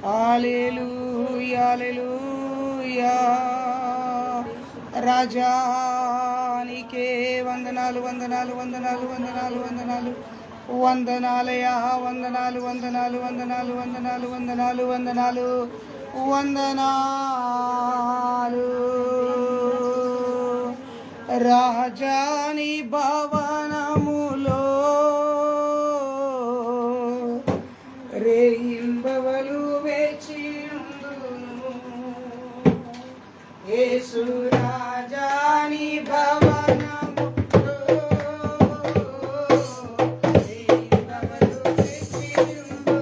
హల్లెలూయా హల్లెలూయా. రాజానికే వందనాలు వందనాలు వందనాలు వందనాలు వందనాలు వందనాలయా వందనాలు వందనాలు వందనాలు వందనాలు వందనాలు వందనాలు వందనాలు. రాజాని భవనములో రేయింబవలు వేచియుందును. యేసు రాజాని భవనములో రేయింబవలు వేచియుందును.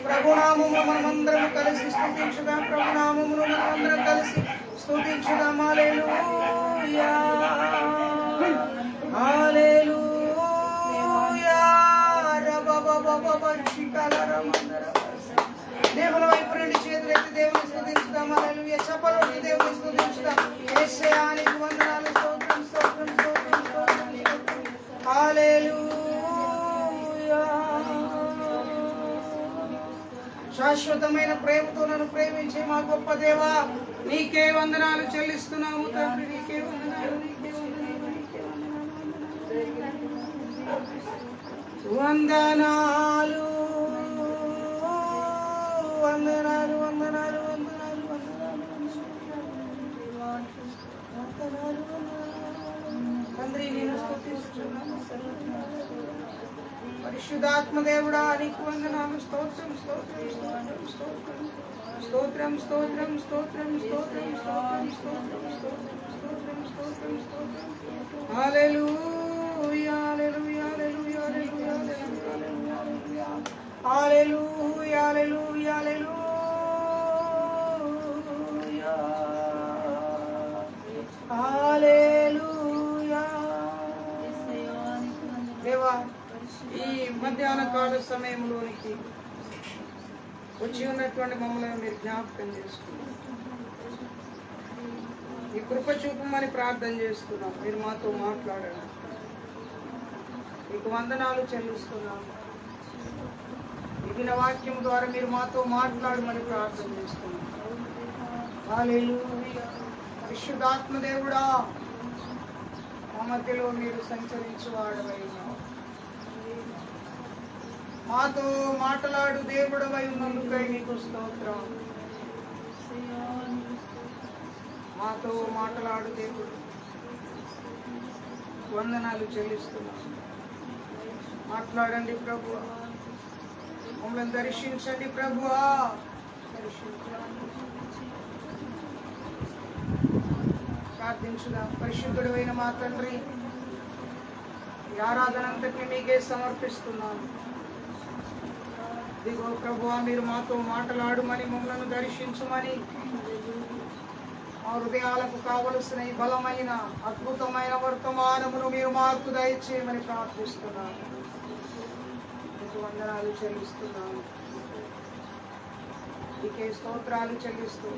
ప్రభునామమును మనమందరం కలిసి స్తుతించుదాం. ప్రభునామమును మనమందరం కలిసి స్తుతించుదాం. హల్లెలూయా హల్లెలూయా దేవుని వైపు రెండు చేతులు ఎత్తి దేవుని స్తుతించుదాం. హల్లెలూయా చప్పలు దేవుని స్తుతించుదాం. యేసయ్యా నీకు వందనాలు. స్తోత్రం స్తోత్రం స్తోత్రం స్తోత్రం హల్లెలూయా. శాశ్వతమైన ప్రేమతో నన్ను ప్రేమించే మా గొప్ప దేవా నీకే వందనాలు చెల్లిస్తున్నాము తండ్రి. నీకే వందనాలు, నీకే వందనాలు, నీకే వందనాలు వందనాలు వందనాలు వందనాలు వందనాలు తండ్రి నేను స్తుతిస్తున్నాను. పరిశుద్ధాత్మ దేవుడా నీకు వందనాలు. స్తోత్రం స్తోత్రం స్తోత్రం స్తోత్రం స్తోత్రం స్తోత్రం స్తోత్రం స్తోత్రం స్తోత్రం స్తోత్రం స్తోత్రం స్తోత్రం స్తోత్రం హల్లెలూయా హల్లెలూయా హల్లెలూయా హల్లెలూయా హల్లెలూయా హల్లెలూయా హల్లెలూయా. దేవా ఈ మధ్యాహ్న కాల సమయంలోనికి వచ్చి ఉన్నటువంటి మమ్మల్ని మీరు జ్ఞాపకం చేసుకున్నారు. ఈ కృప చూపమని ప్రార్థన చేస్తున్నాం. మీరు మాతో మాట్లాడండి. మీకు వందనాలు చెల్లిస్తున్నాం. విన్న వాక్యం ద్వారా మీరు మాతో మాట్లాడమని ప్రార్థన చేస్తున్నాం. హల్లెలూయా. పరిశుద్ధాత్మ దేవుడా మా మధ్యలో మీరు సంచరించువాడవైనా మాతో మాట్లాడు దేవుడవై ఉన్నందుకై నీకు స్తోత్రం. మాతో మాట్లాడు దేవుడు వందనాలు చెల్లిస్తున్నాం. మాట్లాడండి ప్రభువా. మమ్మల్ని దర్శించండి ప్రభువా. ప్రార్థించుదాం. పరిశుద్ధుడైన మా తండ్రి ఈ ఆరాధన అంతటిని మీకే సమర్పిస్తున్నాను. దిగో ప్రభువా మీరు మాతో మాట్లాడుమని మమ్మల్ని దర్శించుమని మా హృదయాలకు కావలసిన ఈ బలమైన అద్భుతమైన వర్తమానమును మీరు మాకు దయచేయమని ప్రార్థిస్తున్నాను. మీకు వందనాలు చెల్లిస్తున్నాను. మీకే స్తోత్రాలు చెల్లిస్తూ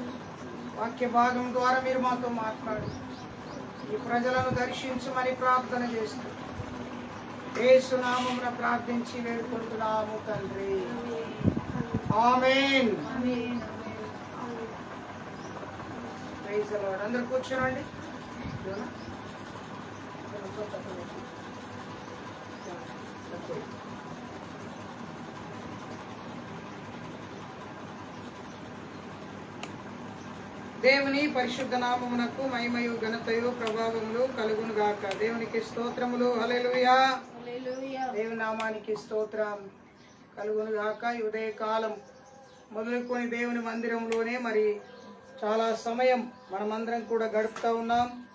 వాక్య భాగం ద్వారా మీరు మాతో మాట్లాడు ఈ ప్రజలను దర్శించమని ప్రార్థన చేస్తూ యేసు నామమున ప్రార్థించి వేడుకుంటున్నాము తండ్రి. ఆమేన్. Praise the lord. అందరూ కూర్చోండి. దేవుని పరిశుద్ధ నామమునకు మహిమయు ఘనతయు ప్రభావములు కలుగును గాక. దేవునికి స్తోత్రములు. హల్లెలూయా. దేవుని నామానికి స్తోత్రం కలుగును గాక. ఈ ఉదయకాలం మొదలుకొని దేవుని మందిరంలోనే మరి చాలా సమయం మనమందరం కూడా గడుపుతూ ఉన్నాం.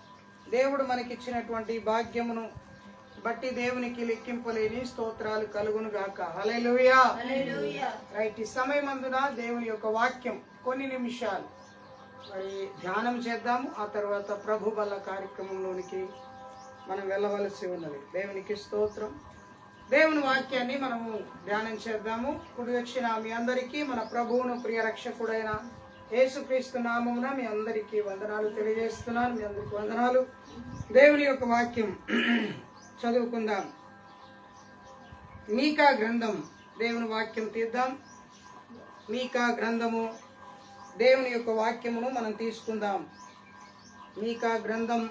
దేవుడు మనకిచ్చినటువంటి భాగ్యమును బట్టి దేవునికి లెక్కింపలేని స్తోత్రాలు కలుగును గాక. హల్లెలూయా. రైట్. ఈ సమయమందున దేవుని యొక్క వాక్యం కొన్ని నిమిషాలు మరి ధ్యానం చేద్దాము. ఆ తర్వాత ప్రభు బల్ల కార్యక్రమంలోనికి మనం వెళ్ళవలసి ఉన్నది. దేవునికి స్తోత్రం. దేవుని వాక్యాన్ని మనము ధ్యానం చేద్దాము. కుడి వచ్చిన మీ అందరికీ మన ప్రభువును ప్రియ రక్షకుడైన యేసుక్రీస్తు నామమున మీ అందరికీ వందనాలు తెలియజేస్తున్నాను. మీ అందరికీ వందనాలు. దేవుని యొక్క వాక్యం చదువుకుందాం. మీకా గ్రంథం, దేవుని వాక్యం తీద్దాం. మీకా గ్రంథము, దేవుని యొక్క వాక్యమును మనం తీసుకుందాం. మీకా గ్రంథం,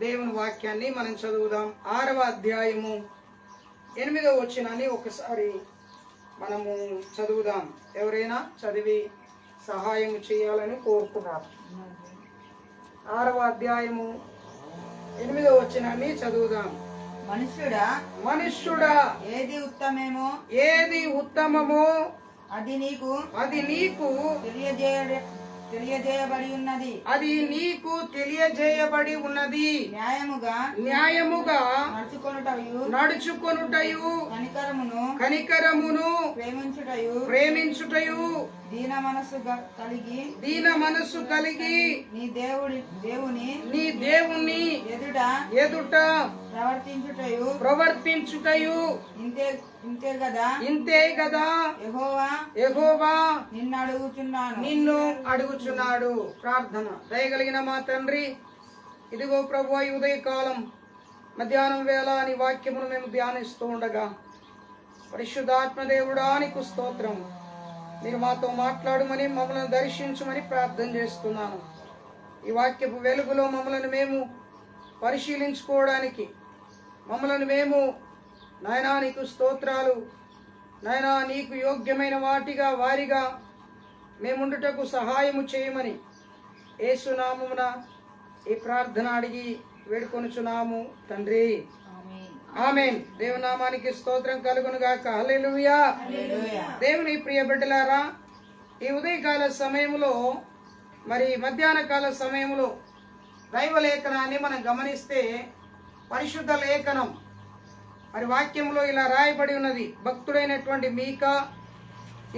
దేవుని వాక్యాన్ని మనం చదువుదాం. 6వ అధ్యాయము 8వ వచనాన్ని ఒకసారి మనము చదువుదాం. ఎవరైనా చదివి సహాయం చేయాలని కోరుకున్నాం. 6వ అధ్యాయము 8వ వచనాన్ని చదువుదాం. మనుష్యుడా ఏది ఉత్తమమో అది నీకు తెలియజేయబడి ఉన్నది. న్యాయముగా నడుచుకొనుటయు కనికరమును ప్రేమించుటయు దీన మనస్సు కలిగి నీ దేవుని ఎదుట ప్రవర్తించుటయు ఇంతే గదా యెహోవా నిన్ను అడుగుచున్నాడు. ప్రార్థన. దయగలిగిన మా తండ్రి, ఇదిగో ప్రభువా, ఈ ఉదయకాలం మధ్యాహ్నం వేళ నీ వాక్యమును మేము ధ్యానిస్తూ ఉండగా, పరిశుద్ధాత్మదేవుడా నీకు స్తోత్రం. మీరు మాతో మాట్లాడమని, మమ్మల్ని దర్శించమని ప్రార్థన చేస్తున్నాను. ఈ వాక్యపు వెలుగులో మమ్మల్ని మేము పరిశీలించుకోవడానికి, మమ్మల్ని మేము నాయనా నీకు స్తోత్రాలు, నాయనా నీకు యోగ్యమైన వారిగా మేముండుటకు సహాయము చేయమని యేసునామమున ఈ ప్రార్థన అడిగి వేడుకొనుచున్నాము తండ్రి. ఆమేన్. దేవుని నామానికి స్తోత్రం కలుగును గాక. హల్లెలూయా. దేవుని ప్రియ బిడ్డలారా, ఈ ఉదయకాల సమయంలో, మరి మధ్యాహ్న కాల సమయంలో దైవ లేఖనాన్ని మనం గమనిస్తే, పరిశుద్ధ లేఖనం మరి వాక్యంలో ఇలా రాయబడి ఉన్నది. భక్తుడైనటువంటి మీకా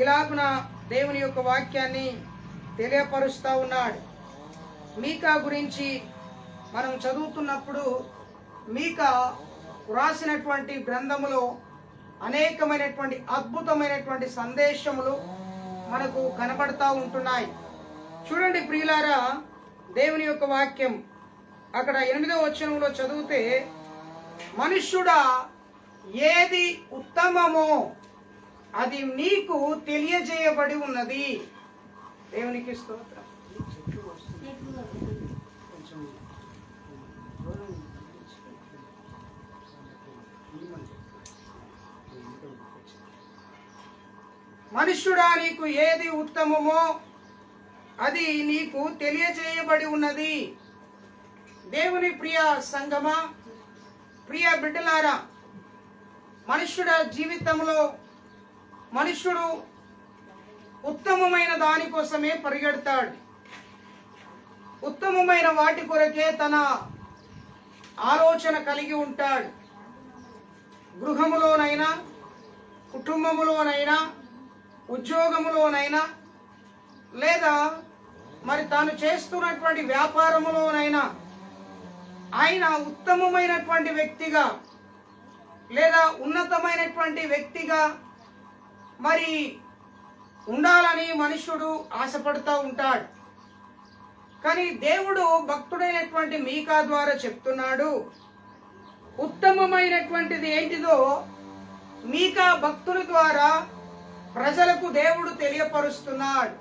ఇలాగున దేవుని యొక్క వాక్యాన్ని తెలియపరుస్తూ ఉన్నాడు. మీకా గురించి మనం చదువుతున్నప్పుడు, మీకా రాసినటువంటి గ్రంథములో అనేకమైనటువంటి అద్భుతమైనటువంటి సందేశములు మనకు కనబడతా ఉంటున్నాయి. చూడండి ప్రియులారా, దేవుని యొక్క వాక్యం అక్కడ 8వ వచనంలో చదివితే, మనుష్యుడా ఏది ఉత్తమమో అది నీకు తెలియజేయబడి ఉన్నది. దేవునికి స్తోత్రం. మనుష్యుడా నీకు ఏది ఉత్తమమో అది నీకు తెలియజేయబడి ఉన్నది. దేవుని ప్రియ సంగమా, ప్రియ బిడ్డలారా, మనుష్యుడ జీవితంలో మనుష్యుడు ఉత్తమమైన దానికోసమే పరిగెడతాడు. ఉత్తమమైన వాటి కొరకే తన ఆలోచన కలిగి ఉంటాడు. గృహములోనైనా, కుటుంబములోనైనా, ఉద్యోగములోనైనా, లేదా మరి తాను చేస్తున్నటువంటి వ్యాపారములోనైనా ఆయన ఉత్తమమైనటువంటి వ్యక్తిగా లేదా ఉన్నతమైనటువంటి వ్యక్తిగా మరి ఉండాలని మనుష్యుడు ఆశపడుతూ ఉంటాడు. కానీ దేవుడు భక్తుడైనటువంటి మీకా ద్వారా చెప్తున్నాడు, ఉత్తమమైనటువంటిది ఏంటిదో మీకా భక్తుల ద్వారా ప్రజలకు దేవుడు తెలియపరుస్తున్నాడు.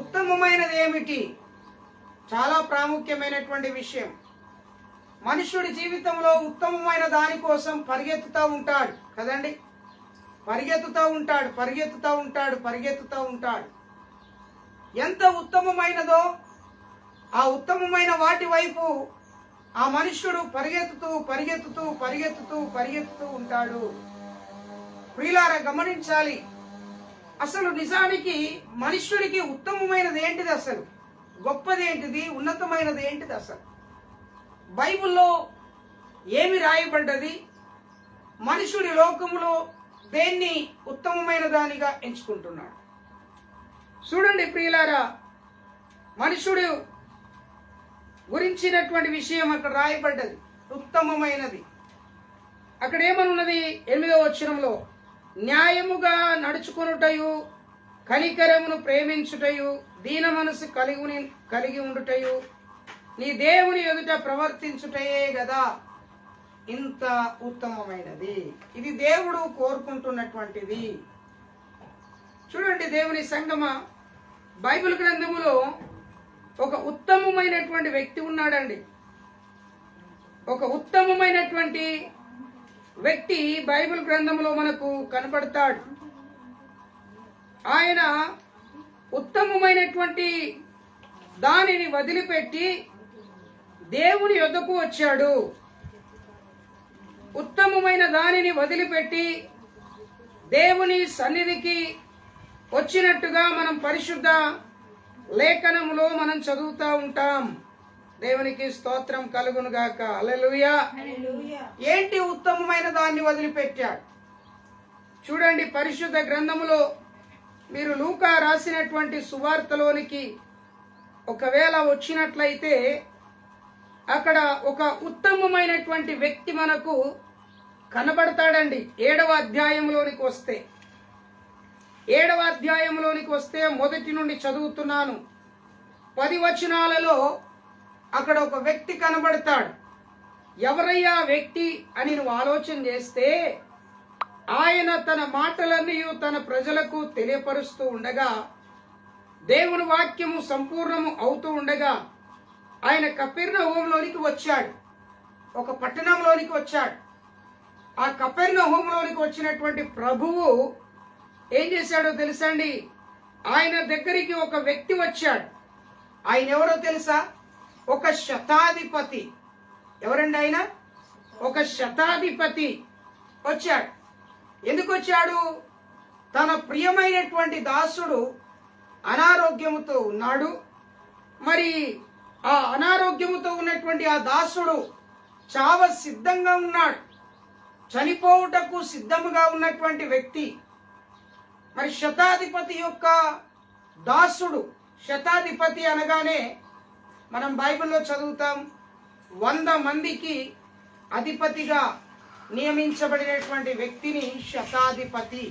ఉత్తమమైనది ఏమిటి? చాలా ప్రాముఖ్యమైనటువంటి విషయం. మనుష్యుడి జీవితంలో ఉత్తమమైన దానికోసం పరిగెత్తుతూ ఉంటాడు కదండి. పరిగెత్తుతూ ఉంటాడు. ఎంత ఉత్తమమైనదో ఆ ఉత్తమమైన వాటి వైపు ఆ మనుష్యుడు పరిగెత్తుతూ ఉంటాడు. ప్రియులారా, గమనించాలి. అసలు నిజానికి మనుష్యుడికి ఉత్తమమైనది ఏంటిది? అసలు గొప్పది ఏంటిది? ఉన్నతమైనది ఏంటిది? అసలు బైబిల్లో ఏమి రాయబడ్డది? మనుషుడి లోకములో దేన్ని ఉత్తమమైన దానిగా ఎంచుకుంటున్నాడు? చూడండి ప్రియులారా, మనుషుడు గురించినటువంటి విషయం అక్కడ రాయబడ్డది, ఉత్తమమైనది. అక్కడ ఏమనున్నది? 8వ వచనంలో, న్యాయముగా నడుచుకొనుటయు కనికరమును ప్రేమించుటయు, దీన మనసు కలిగి ఉండుటయు, నీ దేవుని ఎదుట ప్రవర్తించుటయే గదా ఇంత ఉత్తమమైనది. ఇది దేవుడు కోరుకుంటున్నటువంటిది. చూడండి దేవుని సంగమా, బైబిల్ గ్రంథములో ఒక ఉత్తమమైనటువంటి వ్యక్తి ఉన్నాడండి. ఒక ఉత్తమమైనటువంటి వ్యక్తి బైబిల్ గ్రంథంలో మనకు కనపడతాడు. ఆయన ఉత్తమమైనటువంటి దానిని వదిలిపెట్టి దేవుని యొద్దకు వచ్చాడు. ఉత్తమమైన దానిని వదిలిపెట్టి దేవుని సన్నిధికి వచ్చినట్టుగా మనం పరిశుద్ధ లేఖనములో మనం చదువుతూ ఉంటాం. దేవునికి స్తోత్రం కలుగును గాక. హల్లెలూయా. ఏంటి ఉత్తమమైన దాన్ని వదిలిపెట్టాడు? చూడండి పరిశుద్ధ గ్రంథములో మీరు లూకా రాసినటువంటి సువార్తలోనికి ఒకవేళ వచ్చినట్లయితే అక్కడ ఒక ఉత్తమమైనటువంటి వ్యక్తి మనకు కనబడతాడండి. 7వ అధ్యాయంలోనికి వస్తే 7వ అధ్యాయంలోనికి వస్తే మొదటి నుండి చదువుతున్నాను. 10 వచనాలలో అక్కడ ఒక వ్యక్తి కనబడతాడు. ఎవరయ్యా వ్యక్తి అని నువ్వు ఆలోచన చేస్తే, ఆయన తన మాటలన్నీ తన ప్రజలకు తెలియపరుస్తూ ఉండగా, దేవుని వాక్యము సంపూర్ణము అవుతూ ఉండగా ఆయన కపెర్నహూములోనికి వచ్చాడు. ఒక పట్టణంలోనికి వచ్చాడు. ఆ కపెర్నహూములోనికి వచ్చినటువంటి ప్రభువు ఏం చేశాడో తెలుసండి? ఆయన దగ్గరికి ఒక వ్యక్తి వచ్చాడు. ఆయన ఎవరో తెలుసా? ఒక శతాధిపతి. ఎవరండి ఆయన? ఒక శతాధిపతి వచ్చాడు. ఎందుకు వచ్చాడు? తన ప్రియమైనటువంటి దాసుడు అనారోగ్యముతో ఉన్నాడు. మరి ఆ అనారోగ్యముతో ఉన్నటువంటి ఆ దాసుడు చావ సిద్ధంగా ఉన్నాడు. చనిపోవుటకు సిద్ధముగా ఉన్నటువంటి వ్యక్తి. మరి శతాధిపతి యొక్క దాసుడు. శతాధిపతి అనగానే మనం బైబిల్లో చదువుతాం, 100 మందికి అధిపతిగా నియమించబడినటువంటి వ్యక్తిని శతాధిపతి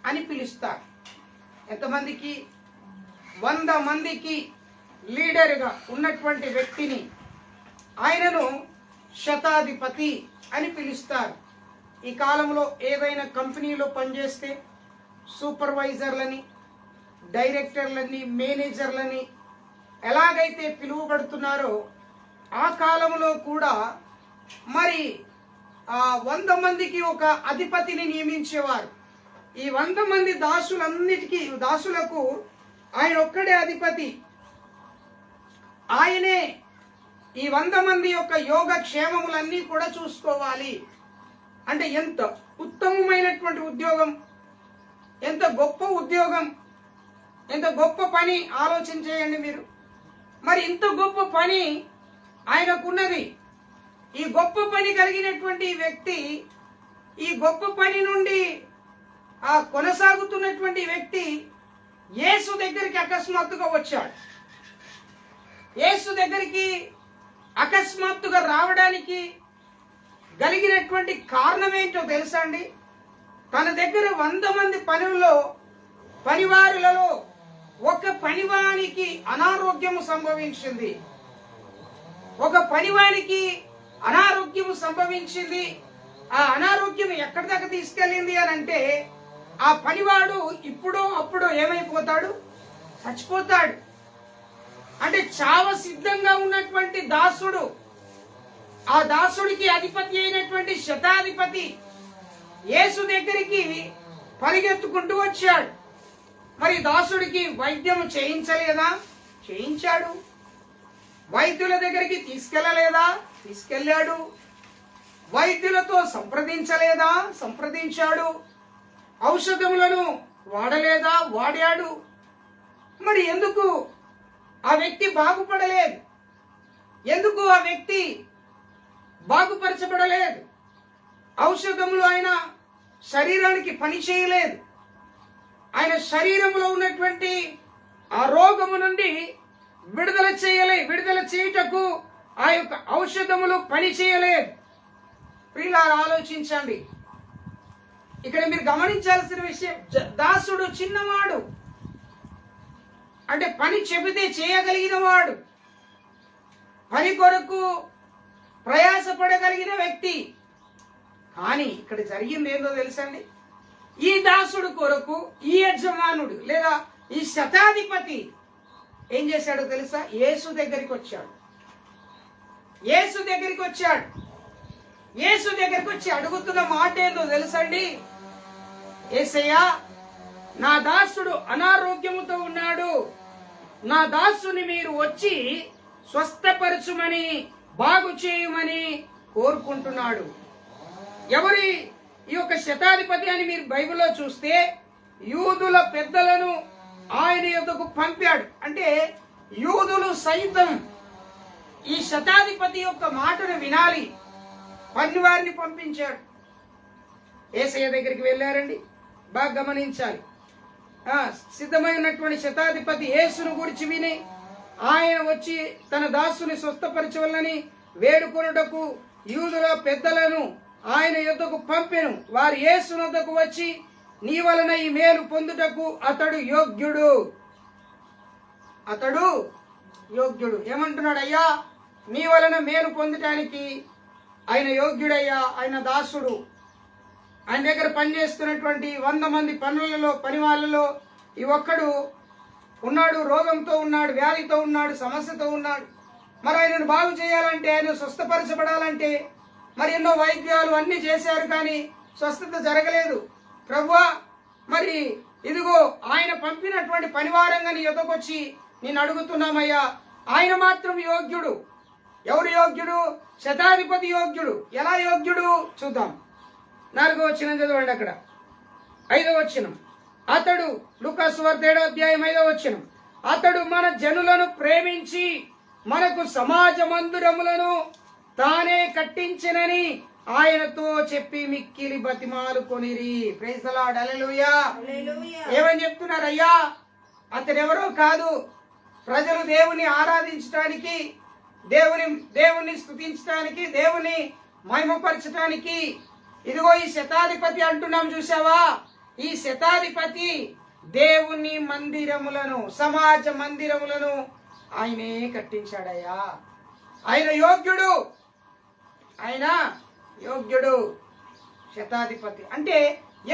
అని పిలుస్తారు. ఎంతమందికి? 100 మందికి లీడర్గా ఉన్నటువంటి వ్యక్తిని ఆయనను శతాధిపతి అని పిలుస్తారు. ఈ కాలంలో ఏదైనా కంపెనీలో పనిచేస్తే సూపర్వైజర్లని, డైరెక్టర్లని, మేనేజర్లని ఎలాగైతే పిలువబడుతున్నారో ఆ కాలంలో కూడా మరి 100 మందికి ఒక అధిపతిని నియమించేవారు. ఈ 100 మంది దాసులకు ఆయన ఒక్కడే అధిపతి. ఆయనే ఈ 100 మంది యొక్క యోగ క్షేమములన్నీ కూడా చూసుకోవాలి. అంటే ఎంత ఉత్తమమైనటువంటి ఉద్యోగం, ఎంత గొప్ప ఉద్యోగం, ఎంత గొప్ప పని ఆలోచన చేయండి మీరు. మరి ఇంత గొప్ప పని ఆయనకున్నది. ఈ గొప్ప పని కలిగినటువంటి వ్యక్తి, ఈ గొప్ప పని నుండి కొనసాగుతున్నటువంటి వ్యక్తి యేసు దగ్గరికి అకస్మాత్తుగా వచ్చాడు. యేసు దగ్గరికి అకస్మాత్తుగా రావడానికి కలిగినటువంటి కారణం ఏంటో తెలుసా అండి? తన దగ్గర 100 మంది పనివారులలో ఒక పనివానికి అనారోగ్యము సంభవించింది. ఒక పనివానికి అనారోగ్యము సంభవించింది. ఆ అనారోగ్యం ఎక్కడి దాకా తీసుకెళ్ళింది అని అంటే, ఆ పనివాడు ఇప్పుడో అప్పుడో ఏమైపోతాడు? చచ్చిపోతాడు. అంటే చావ సిద్ధంగా ఉన్నటువంటి దాసుడు, ఆ దాసుడికి అధిపతి అయినటువంటి శతాధిపతి యేసు దగ్గరికి పరిగెత్తుకుంటూ వచ్చాడు. మరి దాసుడికి వైద్యం చేయించలేదా? చేయించాడు. వైద్యుల దగ్గరికి తీసుకెళ్లలేదా? తీసుకెళ్లాడు. వైద్యులతో సంప్రదించలేదా? సంప్రదించాడు. ఔషధములను వాడలేదా? వాడాడు. మరి ఎందుకు ఆ వ్యక్తి బాగుపడలేదు? ఎందుకు ఆ వ్యక్తి బాగుపరచబడలేదు? ఔషధములు ఆయన శరీరానికి పని చేయలేదు. ఆయన శరీరంలో ఉన్నటువంటి ఆ రోగము నుండి విడుదల చేయుటకు ఆ యొక్క ఔషధములు పని చేయలేదు. ప్రియులారా, ఆలోచించండి. ఇక్కడ మీరు గమనించాల్సిన విషయం, దాసుడు చిన్నవాడు, అంటే పని చెబితే చేయగలిగిన వాడు, పని కొరకు ప్రయాసపడగలిగిన వ్యక్తి. కానీ ఇక్కడ జరిగింది ఏందో తెలుసండి, ఈ దాసుడు కొరకు ఈ యజమానుడు లేదా ఈ శతాధిపతి ఏం చేశాడో తెలుసా? యేసు దగ్గరికి వచ్చాడు. యేసు దగ్గరికి వచ్చి అడుగుతున్న మాట ఏందో తెలుసండి, యేసయ్యా, నా దాసుడు అనారోగ్యముతో ఉన్నాడు, నా దాసుని మీరు వచ్చి స్వస్థపరచుమని బాగు చేయమని కోరుకుంటున్నాడు. ఎవరి ఈ యొక్క శతాధిపతి అని మీరు బైబిల్లో చూస్తే యూదుల పెద్దలను ఆయన యొద్దకు పంపాడు. అంటే యూదులు సైతం ఈ శతాధిపతి యొక్క మాటను వినాలి, పనివారిని పంపించాడు. యేసయ్య దగ్గరికి వెళ్ళారండి, బాగా గమనించాలి. సిద్ధమై ఉన్నటువంటి శతాధిపతి యేసును గురించి విని ఆయన వచ్చి తన దాసుని స్వస్థపరచవలని వేడుకొనుటకు యూదుల పెద్దలను ఆయన యొద్దకు పంపెను. వారు యేసు వద్దకు వచ్చి, నీ వలన ఈ మేలు పొందుటకు అతడు యోగ్యుడు. ఏమంటున్నాడు? అయ్యా, నీ వలన మేలు పొందటానికి ఆయన యోగ్యుడయ్యా, ఆయన దాసుడు. ఆయన దగ్గర పనిచేస్తున్నటువంటి 100 మంది పని వాళ్ళలో ఈ ఒక్కడు ఉన్నాడు, రోగంతో ఉన్నాడు, వ్యాధితో ఉన్నాడు, సమస్యతో ఉన్నాడు. మరి ఆయనను బాగు చేయాలంటే, ఆయన స్వస్థపరచబడాలంటే మరి ఎన్నో వైద్యాలు అన్ని చేశారు, కానీ స్వస్థత జరగలేదు. ప్రభువా, మరి ఇదిగో ఆయన పంపినటువంటి పనివారంగా నీ యొద్దకొచ్చి నేను అడుగుతున్నామయ్యా, ఆయన మాత్రం యోగ్యుడు. ఎవరు యోగ్యుడు? శతాధిపతి యోగ్యుడు. ఎలా యోగ్యుడు చూద్దాం. 4వ వచనం చదవండి. అక్కడ 5వ వచనం, అతడు లూకా సువార్త 7వ అధ్యాయం 5వ వచనం, అతడు మన జనులను ప్రేమించి మనకు సమాజ మందిరములను తానే కట్టించినని ఆయనతో చెప్పి మిక్కిలి బతిమాలు కొనిరి. ప్రైజ్ ది లార్డ్, హల్లెలూయా. ఏమని చెప్తున్నారయ్యా? అతడు ఎవరో కాదు, ప్రజలు దేవుని ఆరాధించడానికి, దేవుని స్తుతించడానికి, దేవుని మహిమపరచడానికి ఇదిగో ఈ శతాధిపతి అంటున్నాం చూసావా? ఈ శతాధిపతి దేవుని మందిరములను, సమాజ మందిరములను ఆయనే కట్టించాడయ్యా. ఆయన యోగ్యుడు. శతాధిపతి అంటే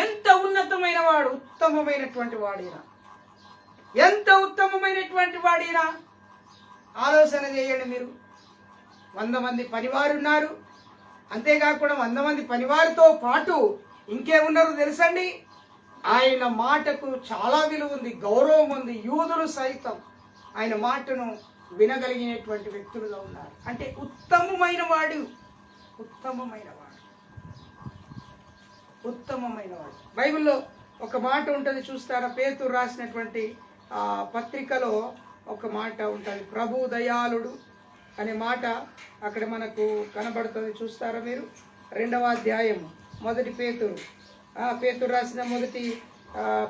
ఎంత ఉన్నతమైన వాడు, ఉత్తమమైనటువంటి వాడినా. ఎంత ఉత్తమమైనటువంటి వాడినా ఆలోచన చేయండి మీరు. 100 మంది పనివారు ఉన్నారు. అంతేకాకుండా 100 మంది పనివారితో పాటు ఇంకేమున్నారు తెలుసండి? ఆయన మాటకు చాలా విలువ ఉంది, గౌరవం ఉంది. యూదులు సైతం ఆయన మాటను వినగలిగినటువంటి వ్యక్తులుగా ఉన్నారు. అంటే ఉత్తమమైన వాడు. బైబిల్లో ఒక మాట ఉంటుంది, చూస్తారా? పేతురు రాసినటువంటి పత్రికలో ఒక మాట ఉంటుంది, ప్రభు దయాళుడు అనే మాట అక్కడ మనకు కనబడుతుంది. చూస్తారా మీరు? 2వ అధ్యాయం 1 పేతురు రాసిన మొదటి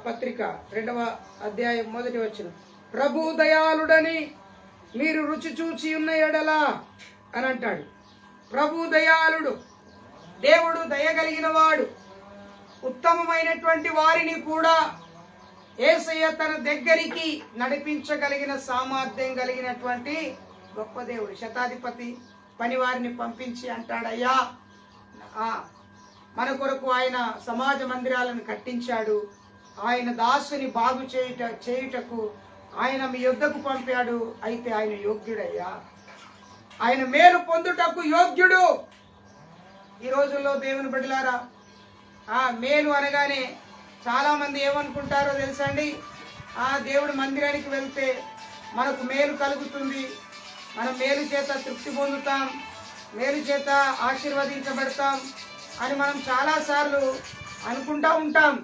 పత్రిక 2వ అధ్యాయం 1వ వచనం, ప్రభు దయాళుడని మీరు రుచి చూచి ఉన్న ఎడలా అని అంటాడు. ప్రభు దయాళుడు, దేవుడు దయగలిగిన వాడు. ఉత్తమమైనటువంటి వారిని కూడా యేసయ్య తన దగ్గరికి నడిపించగలిగిన సామర్థ్యం కలిగినటువంటి గొప్ప దేవుడు. శతాధిపతి పనివారిని పంపించి అంటాడయ్యా, మన కొరకు ఆయన సమాజ మందిరాలను కట్టించాడు, ఆయన దాసుని బాగు చేయుటకు ఆయన మీ యొద్దకు పంపాడు. అయితే ఆయన యోగ్యుడయ్యా, ఆయన మేలు పొందుటకు యోగ్యుడు. ఈ రోజుల్లో దేవుని బిడ్డలారా, మేలు అనగానే చాలా మంది ఏమనుకుంటారో తెలుసండి? దేవుడి మందిరానికి వెళ్తే మనకు మేలు కలుగుతుంది, మనం మేలు చేత తృప్తి పొందుతాం, మేలు చేత ఆశీర్వదించబడతాం అని మనం చాలాసార్లు అనుకుంటా ఉంటాం.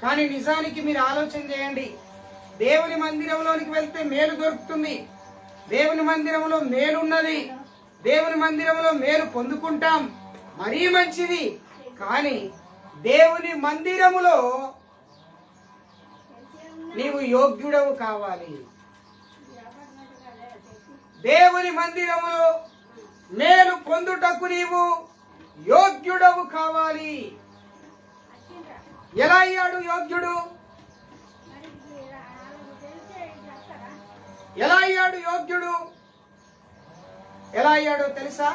కానీ నిజానికి మీరు ఆలోచన చేయండి, దేవుని మందిరంలోనికి వెళ్తే మేలు దొరుకుతుంది, దేవుని మందిరంలో మేలున్నది, దేవుని మందిరంలో మేలు పొందుకుంటాం, మరీ మంచిది. కానీ దేవుని మందిరములో నీవు యోగ్యుడవు కావాలి. దేవుని మందిరములో మేలు పొందుటకు నీవు యోగ్యుడవు కావాలి. ఎలా అయ్యాడు యోగ్యుడు? అయ్యాడు యోగ్యుడు? ఎలా అయ్యాడో తెలుసా?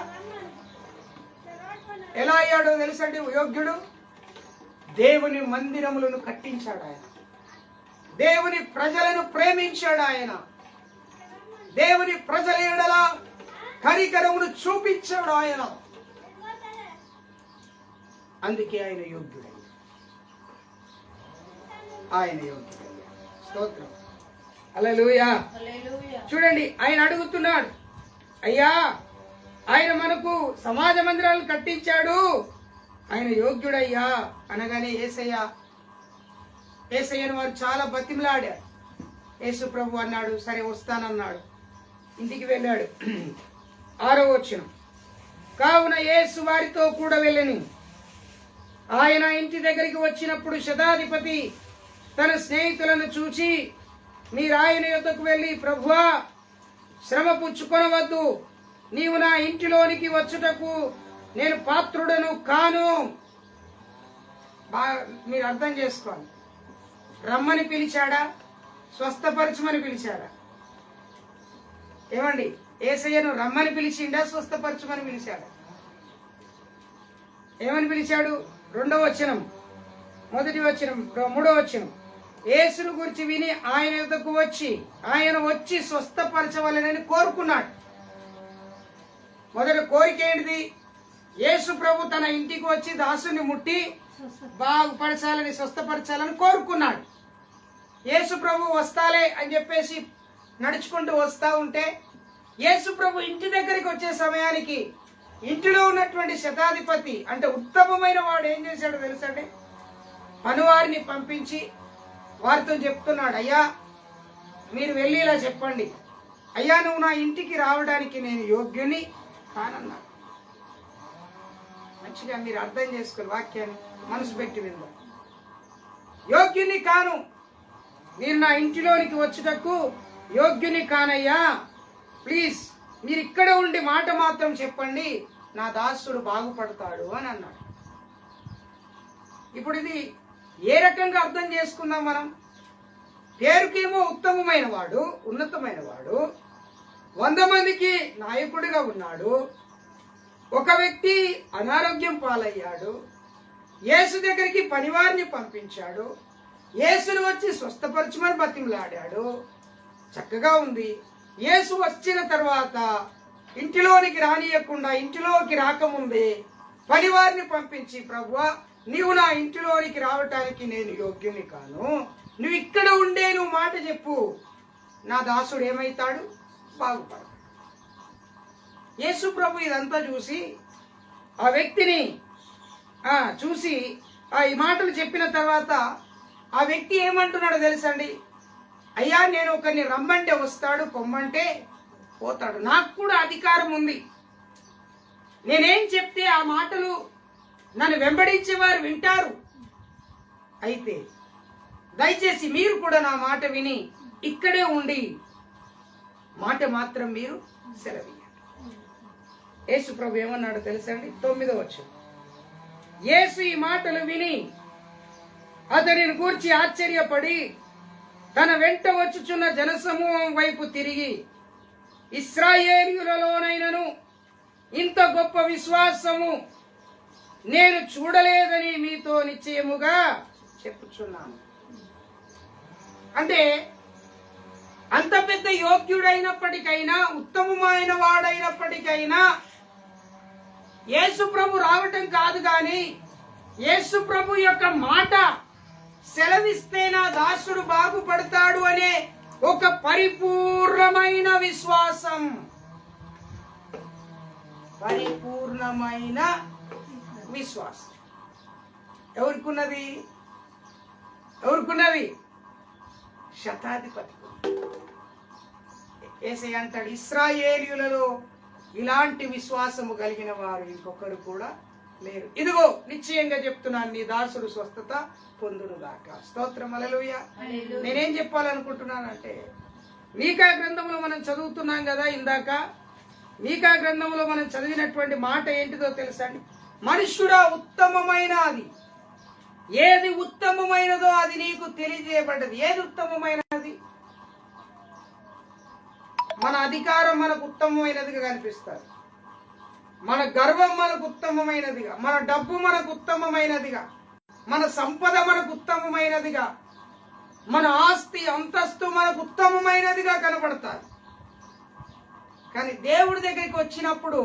ఎలా అయ్యాడో తెలుసండి యోగ్యుడు? దేవుని మందిరములను కట్టించాడు ఆయన, దేవుని ప్రజలను ప్రేమించాడు ఆయన, దేవుని ప్రజల ఎడల కనికరమును చూపించాడు ఆయన. అందుకే ఆయన యోగ్యుడయ్యాడు. ఆయన యోగ్యుడయ్యాడు. స్తోత్రం, హల్లెలూయా. చూడండి, ఆయన అడుగుతున్నాడు, అయ్యా ఆయన మనకు సమాజ మందిరాలు కట్టించాడు, ఆయన యోగ్యుడయ్యా అనగానే యేసయ్యను వారు చాలా బతిమలాడారు. యేసు ప్రభు అన్నాడు, సరే వస్తానన్నాడు. ఇంటికి వెళ్ళాడు. 6వ వచనం, కావున యేసు వారితో కూడా వెళ్ళెను. ఆయన ఇంటి దగ్గరికి వచ్చినప్పుడు శతాధిపతి తన స్నేహితులను చూచి, మీరు ఆయన యొద్దకు వెళ్ళి, ప్రభువా శ్రమ పుచ్చుకొనవద్దు, నీవు నా ఇంటిలోనికి వచ్చుటకు నేను పాత్రుడను కాను. మీరు అర్థం చేసుకోవాలి, రమ్మని పిలిచాడా, స్వస్థపరచమని పిలిచాడా? ఏమండి, యేసయ్యను రమ్మని పిలిచిండా, స్వస్థపరచమని పిలిచాడా? ఏమని పిలిచాడు? 2వ వచనం, 1వ వచనం, 3వ వచనం, యేసును గురించి విని ఆయన యొద్దకు వచ్చి ఆయన వచ్చి స్వస్థపరచవలెనని కోరుకున్నాడు. మొదటి కోరిక ఏంటిది? యేసు ప్రభు తన ఇంటికి వచ్చి దాసుని ముట్టి బాగుపరచాలని, స్వస్థపరచాలని కోరుకున్నాడు. యేసు ప్రభు వస్తాలే అని చెప్పేసి నడుచుకుంటూ వస్తా ఉంటే, యేసు ప్రభు ఇంటి దగ్గరికి వచ్చే సమయానికి ఇంటిలో ఉన్నటువంటి శతాధిపతి అంటే ఉత్తమమైన వాడు ఏం చేశాడో తెలుసండి? పనివారిని పంపించి వారితో చెప్తున్నాడు, అయ్యా మీరు వెళ్ళి ఇలా చెప్పండి, అయ్యా నువ్వు నా ఇంటికి రావడానికి నేను యోగ్యుని కానన్నా. మంచిగా మీరు అర్థం చేసుకుని వాక్యాన్ని మనసు పెట్టి విందాం. యోగ్యుని కాను, మీరు నా ఇంటిలోనికి వచ్చుటకు యోగ్యుని కానయ్యా, ప్లీజ్ మీరు ఇక్కడ ఉండి మాట మాత్రం చెప్పండి, నా దాసుడు బాగుపడతాడు అని అన్నాడు. ఇప్పుడు ఇది ఏ రకంగా అర్థం చేసుకుందాం మనం? పేరుకేమో ఉత్తమమైన వాడు, ఉన్నతమైన వాడు, 100 మందికి నాయకుడిగా ఉన్నాడు. ఒక వ్యక్తి అనారోగ్యం పాలయ్యాడు, యేసు దగ్గరికి పనివారిని పంపించాడు, యేసును వచ్చి స్వస్థపరచమని బతిమలాడాడు. చక్కగా ఉంది. యేసు వచ్చిన తర్వాత ఇంటిలోనికి రానియకుండా, ఇంటిలోకి రాకముందే పనివారిని పంపించి, ప్రభువా నీవు నా ఇంటిలోనికి రావటానికి నేను యోగ్యుని కాను, నువ్వు ఇక్కడ ఉండే నువ్వు మాట చెప్పు, నా దాసుడు ఏమైతాడు? బాగుపడతాడు. యేసు ప్రభు ఇదంతా చూసి ఆ వ్యక్తిని చూసి ఈ మాటలు చెప్పిన తర్వాత ఆ వ్యక్తి ఏమంటున్నాడో తెలుసండి? అయ్యా నేను ఒకరిని రమ్మంటే వస్తాడు, పొమ్మంటే పోతాడు, నాకు కూడా అధికారం ఉంది, నేనేం చెప్తే ఆ మాటలు నన్ను వెంబడించేవారు వింటారు. అయితే దయచేసి మీరు కూడా నా మాట విని ఇక్కడే ఉండి మాట మాత్రం మీరు సెలవియ్యండి. యేసు ప్రభు ఏమన్నాడో తెలుసండి? 9వ వచనం, యేసు ఈ మాటలు విని అతనిని గూర్చి ఆశ్చర్యపడి తన వెంట వచ్చుచున్న జనసమూహం వైపు తిరిగి, ఇశ్రాయేలీయులలోనైనను ఇంత గొప్ప విశ్వాసము నేను చూడలేదని మీతో నిశ్చయముగా చెప్పుచున్నాను. అంటే అంత పెద్ద యోగ్యుడైనప్పటికైనా, ఉత్తమమైన వాడైనప్పటికైనా యేసు ప్రభు రావటం కాదు, కానీ యేసు ప్రభు యొక్క మాట సెలవిస్తే నా దాసుడు బాగుపడతాడు అనే ఒక పరిపూర్ణమైన విశ్వాసం, పరిపూర్ణమైన విశ్వాసం ఎవరికున్నది? శతాధిపతి. యేసయ్య అంటాడు, ఇశ్రాయేలీయులలో ఇలాంటి విశ్వాసము కలిగిన వారు ఇంకొకరు కూడా లేరు. ఇదిగో నిశ్చయంగా చెప్తున్నాను, నీ దాసుడు స్వస్థత పొందునుగాక. స్తోత్రం, హల్లెలూయా. నేనేం చెప్పాలనుకుంటున్నానంటే, మీకా గ్రంథంలో మనం చదువుతున్నాం కదా ఇందాక, మీకా గ్రంథంలో మనం చదివినటువంటి మాట ఏంటిదో తెలుసండి? మనుష్యుడా ఉత్తమమైనది ఏది ఉత్తమమైనదో అది నీకు తెలియజేయబడ్డది. ఏది ఉత్తమమైనది? మన అధికారం మనకు ఉత్తమమైనదిగా కనిపిస్తుంది, మన గర్వం మనకు ఉత్తమమైనదిగా, మన డబ్బు మనకు ఉత్తమమైనదిగా, మన సంపద మనకు ఉత్తమమైనదిగా, మన ఆస్తి అంతస్తు మనకు ఉత్తమమైనదిగా కనపడతాయి. కానీ దేవుడి దగ్గరికి వచ్చినప్పుడు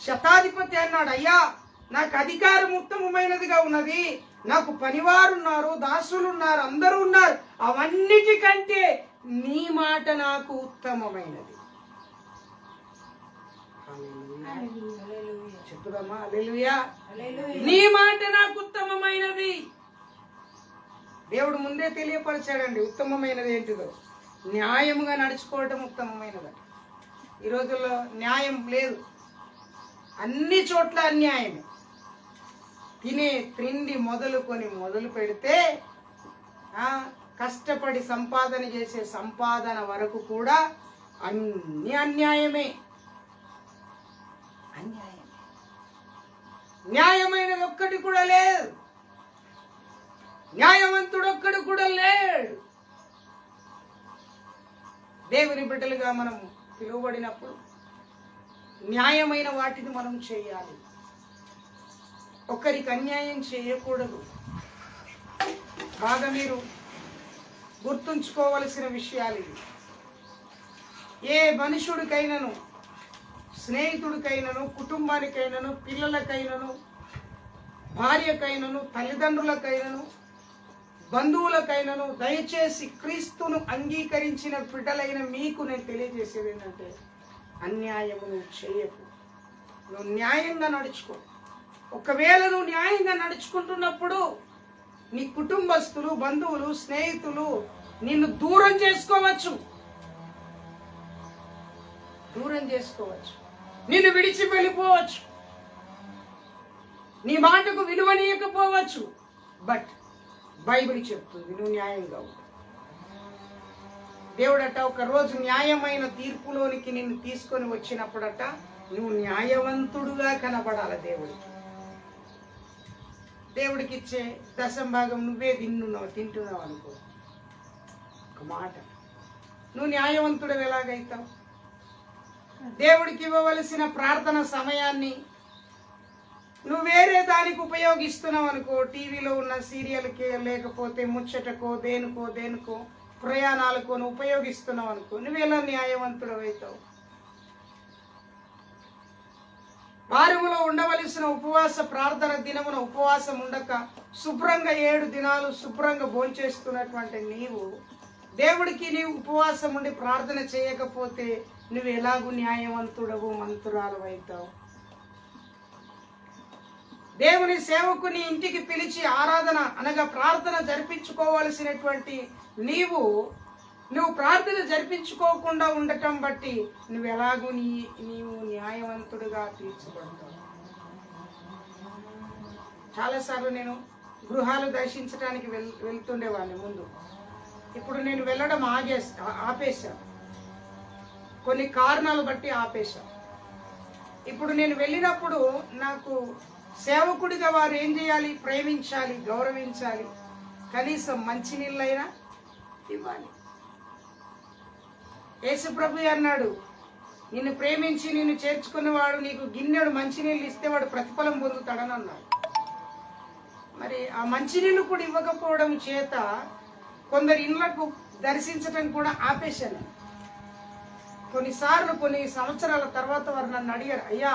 శతాధిపతి అన్నాడు, అయ్యా నాకు అధికారం ఉత్తమమైనదిగా ఉన్నది, నాకు పనివారున్నారు, దాసులున్నారు, అందరూ ఉన్నారు, అవన్నిటికంటే నీ మాట నాకు ఉత్తమమైనది. చెప్పుదమ్మా హల్లెలూయా. నీ మాట నాకు ఉత్తమమైనది. దేవుడు ముందే తెలియపరిచాడండి ఉత్తమమైనది ఏంటిదో. న్యాయముగా నడుచుకోవటం ఉత్తమమైనది. ఈ రోజుల్లో న్యాయం లేదు, అన్ని చోట్ల అన్యాయమే. తినే తిండి మొదలు పెడితే కష్టపడి సంపాదన చేసే సంపాదన వరకు కూడా అన్ని అన్యాయమే. న్యాయమైనది ఒక్కటి కూడా లేదు, న్యాయవంతుడు ఒక్కడు కూడా లేడు. దేవుని బిడ్డలుగా మనం పిలువబడినప్పుడు న్యాయమైన వాటిని మనం చేయాలి, ఒకరికి అన్యాయం చేయకూడదు. బాగా మీరు గుర్తుంచుకోవలసిన విషయాలు ఇవి. ఏ మనుషుడికైనాను, స్నేహితుడికైనాను, కుటుంబానికైనాను, పిల్లలకైనాను, భార్యకైనాను, తల్లిదండ్రులకైనాను, బంధువులకైనాను దయచేసి క్రీస్తును అంగీకరించిన బిడ్డలైన మీకు నేను తెలియజేసేది ఏంటంటే, అన్యాయము నువ్వు చేయకు, నువ్వు న్యాయంగా నడుచుకో. ఒకవేళ నువ్వు న్యాయంగా నడుచుకుంటున్నప్పుడు నీ కుటుంబస్తులు, బంధువులు, స్నేహితులు నిన్ను దూరం చేసుకోవచ్చు, నిన్ను విడిచి వెళ్ళిపోవచ్చు, నీ మాటకు విలువనీయకపోవచ్చు. బట్ బైబిల్ చెప్తుంది నువ్వు న్యాయంగా ఉండు. దేవుడట ఒకరోజు న్యాయమైన తీర్పులోనికి నిన్ను తీసుకొని వచ్చినప్పుడట నువ్వు న్యాయవంతుడుగా కనబడాలి. దేవుడికి ఇచ్చే దశంభాగం నువ్వే తింటున్నావు అనుకో, ఒక మాట, నువ్వు న్యాయవంతుడు ఎలాగైతావు? దేవుడికి ఇవ్వవలసిన ప్రార్థన సమయాన్ని నువ్వు వేరే దానికి ఉపయోగిస్తున్నావు అనుకో, టీవీలో ఉన్న సీరియల్కి లేకపోతే ముచ్చటకో దేనికో ప్రయాణాలకు నువ్వు ఉపయోగిస్తున్నావు అనుకో, నువ్వు ఎలా న్యాయవంతుడు అవుతావు? వారములో ఉండవలసిన ఉపవాస ప్రార్థన దినమున ఉపవాసం ఉండక శుభ్రంగా 7 దినాలు శుభ్రంగా భోంచేస్తున్నటువంటి నీవు దేవుడికి నీవు ఉపవాసం ఉండి ప్రార్థన చేయకపోతే నువ్వు ఎలాగూ న్యాయవంతుడవు, మంతురాలు అవుతావు? దేవుని సేవకుని ఇంటికి పిలిచి ఆరాధన అనగా ప్రార్థన జరిపించుకోవాల్సినటువంటి నీవు ప్రార్థన జరిపించుకోకుండా ఉండటం బట్టి నువ్వు ఎలాగూ నీవు న్యాయవంతుడిగా తీర్చబడతావు. చాలాసార్లు నేను గృహాలు దర్శించడానికి వెళ్తుండేవాడిని ముందు. ఇప్పుడు నేను వెళ్ళడం ఆపేశాను, కొన్ని కారణాలు బట్టి ఆపేశాను. ఇప్పుడు నేను వెళ్ళినప్పుడు నాకు సేవకుడిగా వారు ఏం చేయాలి? ప్రేమించాలి, గౌరవించాలి, కనీసం మంచినీళ్ళైనా ఇవ్వాలి. యేసుప్రభు అన్నాడు, నిన్ను ప్రేమించి నిన్ను చేర్చుకున్నవాడు నీకు గిన్నెడు మంచినీళ్ళు ఇస్తే వాడు ప్రతిఫలం పొందుతాడని అన్నాడు. మరి ఆ మంచినీళ్ళు కూడా ఇవ్వకపోవడం చేత కొందరు ఇళ్లకు దర్శించడం కూడా ఆపేశాను. కొన్నిసార్లు కొన్ని సంవత్సరాల తర్వాత వారు నన్ను అడిగారు, అయ్యా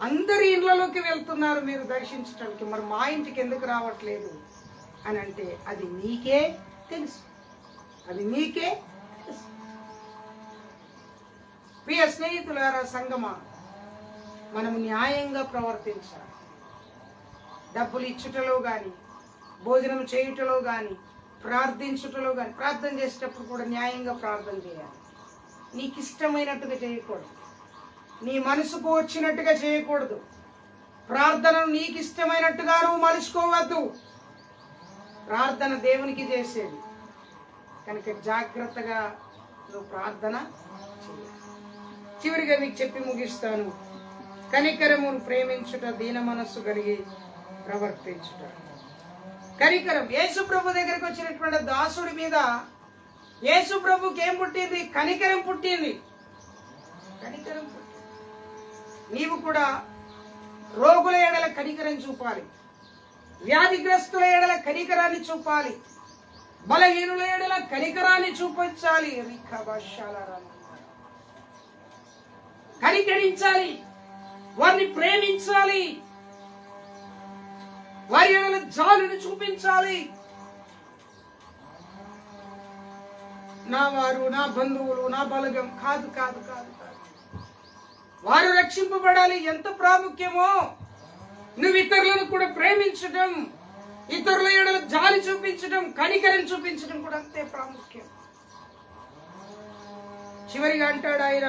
అందరి ఇళ్లలోకి వెళ్తున్నారు మీరు దర్శించడానికి, మరి మా ఇంటికి ఎందుకు రావట్లేదు అని అంటే, అది నీకే తెలుసు, అది నీకే తెలుసు. ప్రియ స్నేహితులారా, సంగమా, మనము న్యాయంగా ప్రవర్తించాలి. డబ్బులు ఇచ్చుటలో కానీ, భోజనం చేయుటలో కానీ, ప్రార్థించుటలో కానీ, ప్రార్థన చేసేటప్పుడు కూడా న్యాయంగా ప్రార్థన చేయాలి. నీకు ఇష్టమైనట్టుగా చేయకూడదు, నీ మనసుకు వచ్చినట్టుగా చేయకూడదు. ప్రార్థనను నీకు ఇష్టమైనట్టుగా నువ్వు మలుచుకోవద్దు. ప్రార్థన దేవునికి చేసేది కనుక జాగ్రత్తగా నువ్వు ప్రార్థన చేయాలి. చివరిగా మీకు చెప్పి ముగిస్తాను. కనికరమును ప్రేమించుట, దీన మనస్సు కలిగి ప్రవర్తించుట. కనికరం. యేసు ప్రభు దగ్గరికి వచ్చినటువంటి దాసుడి మీద యేసు ప్రభుకి ఏం పుట్టింది? కనికరం పుట్టింది. కనికరం చూపు. నీవు కూడా రోగుల ఎడల కనికరం చూపాలి, వ్యాధిగ్రస్తుల ఎడల కనికరాన్ని చూపాలి, బలహీనుల ఎడల కనికరాన్ని చూపించాలి. కనికరించాలి, వారిని ప్రేమించాలి, వారి ఎడల జాలిని చూపించాలి. నా వారు, నా బంధువులు, నా బలగం కాదు కాదు కాదు కాదు, వారు రక్షింపబడాలి. ఎంత ప్రాముఖ్యమో నువ్వు ఇతరులను కూడా ప్రేమించడం, ఇతరుల ఎడల జాలి చూపించడం, కనికరం చూపించడం కూడా అంతే ప్రాముఖ్యం. చివరిగా అంటాడు ఆయన,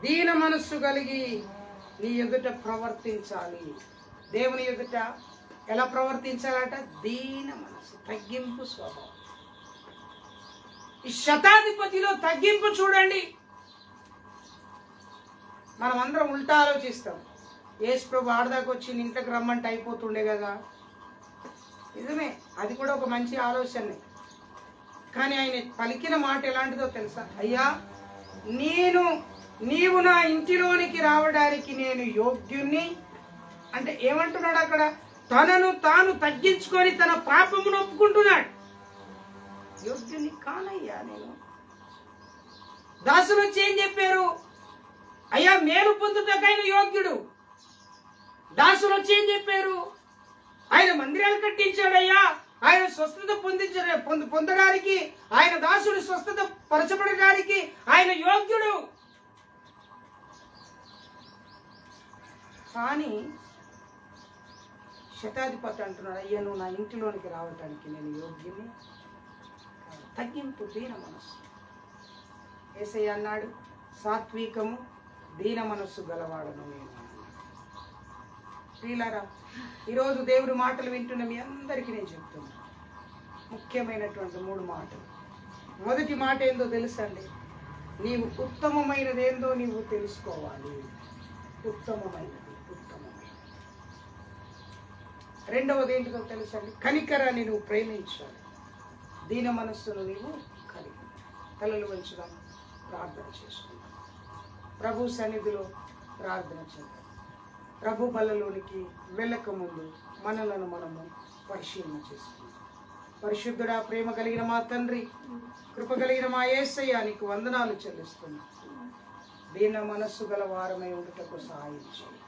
దీన మనస్సు కలిగి నీ ఎదుట ప్రవర్తించాలి. దేవుని ఎదుట ఎలా ప్రవర్తించాలట? దీన మనస్సు, తగ్గింపు స్వభావం. ఈ శతాధిపతిలో తగ్గింపు చూడండి. మనం అందరం ఉల్టా ఆలోచిస్తాం. యేసు ప్రభు ఆడదాకా వచ్చి ఇంట్లోకి రమ్మంటే అయిపోతుండే కదా. నిజమే, అది కూడా ఒక మంచి ఆలోచనే. కానీ ఆయన పలికిన మాట ఎలాంటిదో తెలుసా? అయ్యా, నీవు నా ఇంటిలోనికి రావడానికి నేను యోగ్యుణ్ణి అంటే ఏమంటున్నాడు అక్కడ? తనను తాను తగ్గించుకొని తన పాపమును ఒప్పుకుంటున్నాడు. యోగ్యుని కానయ్యా నేను. దాసులు వచ్చి ఏం చెప్పారు? అయ్యా, మేలు పొందుటకైన యోగ్యుడు. దాసులు వచ్చి ఏం చెప్పారు? ఆయన మందిరాలు కట్టించాడయ్యా, ఆయన స్వస్థత పొందడానికి, ఆయన దాసుడు స్వస్థత పరచబడడానికి ఆయన యోగ్యుడు. కానీ శతాధిపతి అంటున్నాడు, అయ్యా నువ్వు నా ఇంటిలోనికి రావటానికి నేను యోగ్యుని. తగ్గింపు, దీన మనస్సు. యేసయ్య అన్నాడు, సాత్వికము దీన మనస్సు గలవాడను నేను. ప్రియులారా, ఈరోజు దేవుడి మాటలు వింటున్న మీ అందరికీ నేను చెప్తున్నా ముఖ్యమైనటువంటి 3 మాటలు. మొదటి మాట ఏందో తెలుసండి? నీవు ఉత్తమమైనది ఏందో నీవు తెలుసుకోవాలి. ఉత్తమమైనది. రెండవది ఏంటిదో తెలుసండి? కనికరాన్ని నువ్వు ప్రేమించాలి. దీన మనస్సును నీవు కలిగి. తలలు వంచుదాం, ప్రార్థన చేసుకుందాం. ప్రభు సన్నిధిలో ప్రార్థన చేద్దాం. ప్రభు బలలోనికి వెళ్ళక ముందు మనలను మనము పరిశీలన చేసుకుందాం. పరిశుద్ధుడా, ప్రేమ కలిగిన మా తండ్రి, కృప కలిగిన మా యేసయ్య, నీకు వందనాలు చెల్లిస్తున్నాం. దీన మనస్సు గల వారమై ఉండుటకు సహాయం చేయి.